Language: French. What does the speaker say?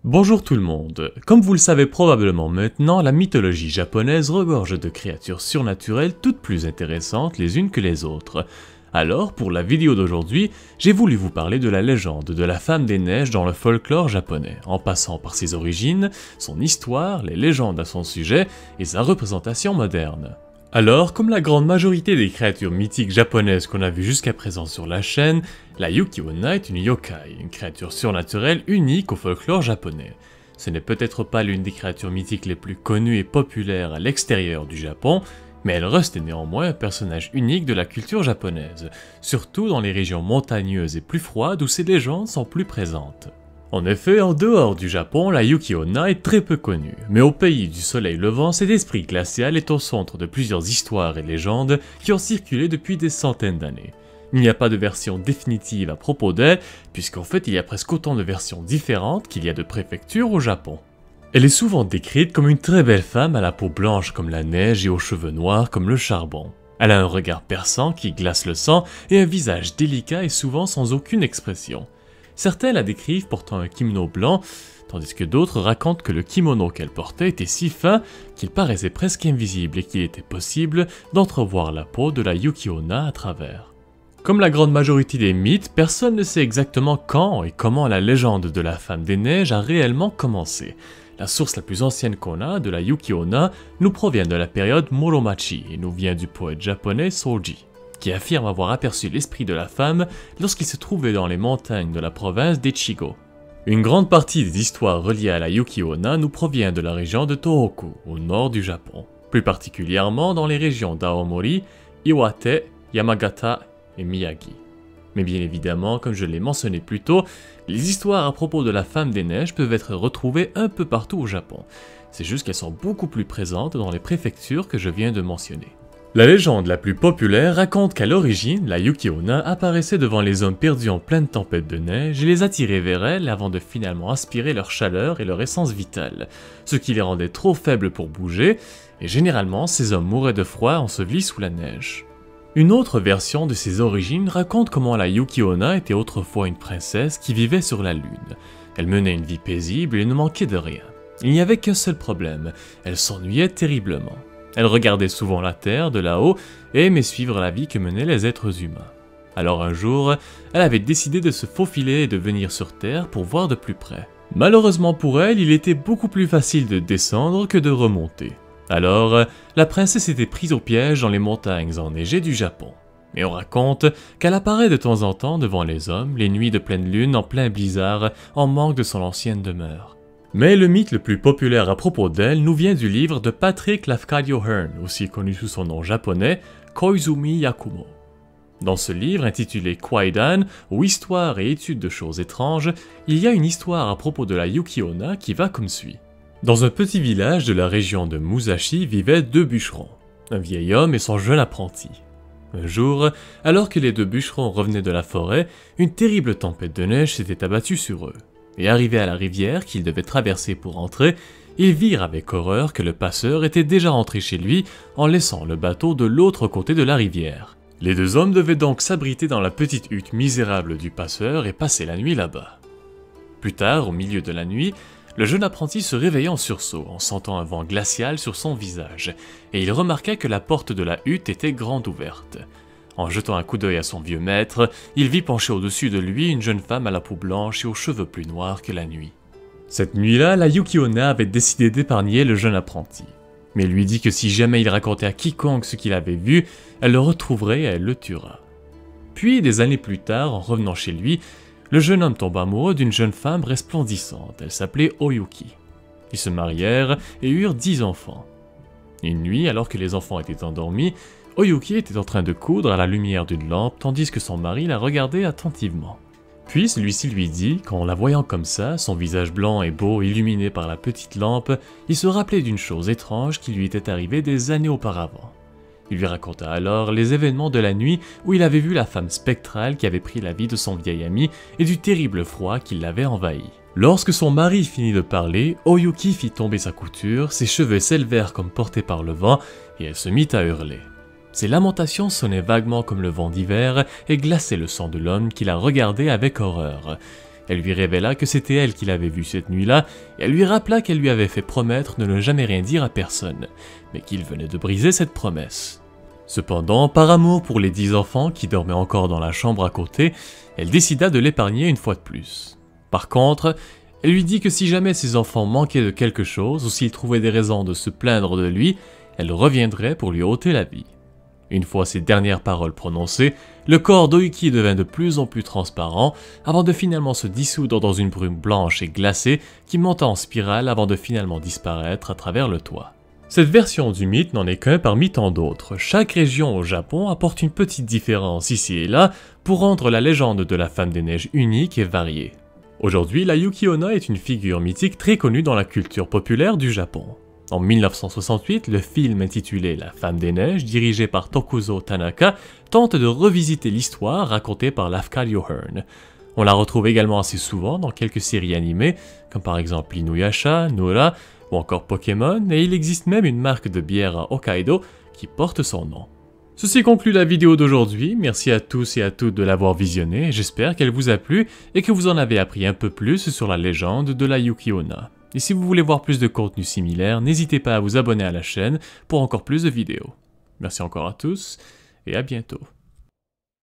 Bonjour tout le monde. Comme vous le savez probablement maintenant, la mythologie japonaise regorge de créatures surnaturelles toutes plus intéressantes les unes que les autres. Alors, pour la vidéo d'aujourd'hui, j'ai voulu vous parler de la légende de la Femme des Neiges dans le folklore japonais, en passant par ses origines, son histoire, les légendes à son sujet et sa représentation moderne. Alors, comme la grande majorité des créatures mythiques japonaises qu'on a vues jusqu'à présent sur la chaîne, la Yuki-onna est une yokai, une créature surnaturelle unique au folklore japonais. Ce n'est peut-être pas l'une des créatures mythiques les plus connues et populaires à l'extérieur du Japon, mais elle reste néanmoins un personnage unique de la culture japonaise, surtout dans les régions montagneuses et plus froides où ces légendes sont plus présentes. En effet, en dehors du Japon, la Yuki-onna est très peu connue, mais au pays du soleil levant, cet esprit glacial est au centre de plusieurs histoires et légendes qui ont circulé depuis des centaines d'années. Il n'y a pas de version définitive à propos d'elle, puisqu'en fait il y a presque autant de versions différentes qu'il y a de préfectures au Japon. Elle est souvent décrite comme une très belle femme à la peau blanche comme la neige et aux cheveux noirs comme le charbon. Elle a un regard perçant qui glace le sang et un visage délicat et souvent sans aucune expression. Certains la décrivent portant un kimono blanc, tandis que d'autres racontent que le kimono qu'elle portait était si fin qu'il paraissait presque invisible et qu'il était possible d'entrevoir la peau de la Yuki-onna à travers. Comme la grande majorité des mythes, personne ne sait exactement quand et comment la légende de la Femme des Neiges a réellement commencé. La source la plus ancienne qu'on a de la Yuki-onna nous provient de la période Muromachi et nous vient du poète japonais Soji, qui affirme avoir aperçu l'esprit de la femme lorsqu'il se trouvait dans les montagnes de la province d'Echigo. Une grande partie des histoires reliées à la Yuki-onna nous provient de la région de Tohoku, au nord du Japon, plus particulièrement dans les régions d'Aomori, Iwate, Yamagata et Miyagi. Mais bien évidemment, comme je l'ai mentionné plus tôt, les histoires à propos de la Femme des Neiges peuvent être retrouvées un peu partout au Japon. C'est juste qu'elles sont beaucoup plus présentes dans les préfectures que je viens de mentionner. La légende la plus populaire raconte qu'à l'origine, la Yuki-onna apparaissait devant les hommes perdus en pleine tempête de neige et les attirait vers elle avant de finalement aspirer leur chaleur et leur essence vitale, ce qui les rendait trop faibles pour bouger, et généralement ces hommes mouraient de froid ensevelis sous la neige. Une autre version de ses origines raconte comment la Yuki-onna était autrefois une princesse qui vivait sur la lune. Elle menait une vie paisible et ne manquait de rien. Il n'y avait qu'un seul problème, elle s'ennuyait terriblement. Elle regardait souvent la terre de là-haut et aimait suivre la vie que menaient les êtres humains. Alors un jour, elle avait décidé de se faufiler et de venir sur terre pour voir de plus près. Malheureusement pour elle, il était beaucoup plus facile de descendre que de remonter. Alors, la princesse était prise au piège dans les montagnes enneigées du Japon. Et on raconte qu'elle apparaît de temps en temps devant les hommes, les nuits de pleine lune en plein blizzard, en manque de son ancienne demeure. Mais le mythe le plus populaire à propos d'elle nous vient du livre de Patrick Lafcadio Hearn, aussi connu sous son nom japonais, Koizumi Yakumo. Dans ce livre intitulé Kwaidan, ou Histoire et études de choses étranges, il y a une histoire à propos de la Yuki-onna qui va comme suit. Dans un petit village de la région de Musashi vivaient deux bûcherons, un vieil homme et son jeune apprenti. Un jour, alors que les deux bûcherons revenaient de la forêt, une terrible tempête de neige s'était abattue sur eux. Et arrivés à la rivière qu'ils devaient traverser pour entrer, ils virent avec horreur que le passeur était déjà rentré chez lui en laissant le bateau de l'autre côté de la rivière. Les deux hommes devaient donc s'abriter dans la petite hutte misérable du passeur et passer la nuit là-bas. Plus tard, au milieu de la nuit, le jeune apprenti se réveilla en sursaut en sentant un vent glacial sur son visage, et il remarqua que la porte de la hutte était grande ouverte. En jetant un coup d'œil à son vieux maître, il vit pencher au-dessus de lui une jeune femme à la peau blanche et aux cheveux plus noirs que la nuit. Cette nuit-là, la Yuki-onna avait décidé d'épargner le jeune apprenti, mais lui dit que si jamais il racontait à quiconque ce qu'il avait vu, elle le retrouverait et elle le tuera. Puis, des années plus tard, en revenant chez lui, le jeune homme tomba amoureux d'une jeune femme resplendissante, elle s'appelait Oyuki. Ils se marièrent et eurent 10 enfants. Une nuit, alors que les enfants étaient endormis, Oyuki était en train de coudre à la lumière d'une lampe tandis que son mari la regardait attentivement. Puis celui-ci lui dit qu'en la voyant comme ça, son visage blanc et beau illuminé par la petite lampe, il se rappelait d'une chose étrange qui lui était arrivée des années auparavant. Il lui raconta alors les événements de la nuit où il avait vu la femme spectrale qui avait pris la vie de son vieil ami et du terrible froid qui l'avait envahi. Lorsque son mari finit de parler, Oyuki fit tomber sa couture, ses cheveux s'élevèrent comme portés par le vent et elle se mit à hurler. Ses lamentations sonnaient vaguement comme le vent d'hiver et glaçaient le sang de l'homme qui la regardait avec horreur. Elle lui révéla que c'était elle qui l'avait vue cette nuit-là, et elle lui rappela qu'elle lui avait fait promettre de ne jamais rien dire à personne, mais qu'il venait de briser cette promesse. Cependant, par amour pour les 10 enfants qui dormaient encore dans la chambre à côté, elle décida de l'épargner une fois de plus. Par contre, elle lui dit que si jamais ses enfants manquaient de quelque chose ou s'ils trouvaient des raisons de se plaindre de lui, elle reviendrait pour lui ôter la vie. Une fois ces dernières paroles prononcées, le corps d'Oiki devint de plus en plus transparent avant de finalement se dissoudre dans une brume blanche et glacée qui monta en spirale avant de finalement disparaître à travers le toit. Cette version du mythe n'en est qu'un parmi tant d'autres. Chaque région au Japon apporte une petite différence ici et là pour rendre la légende de la Femme des Neiges unique et variée. Aujourd'hui, la Yuki-onna est une figure mythique très connue dans la culture populaire du Japon. En 1968, le film intitulé La Femme des Neiges, dirigé par Tokuzo Tanaka, tente de revisiter l'histoire racontée par Lafcadio Hearn. On la retrouve également assez souvent dans quelques séries animées, comme par exemple Inuyasha, Nora ou encore Pokémon, et il existe même une marque de bière à Hokkaido qui porte son nom. Ceci conclut la vidéo d'aujourd'hui, merci à tous et à toutes de l'avoir visionnée, j'espère qu'elle vous a plu et que vous en avez appris un peu plus sur la légende de la Yuki-onna. Et si vous voulez voir plus de contenu similaire, n'hésitez pas à vous abonner à la chaîne pour encore plus de vidéos. Merci encore à tous et à bientôt.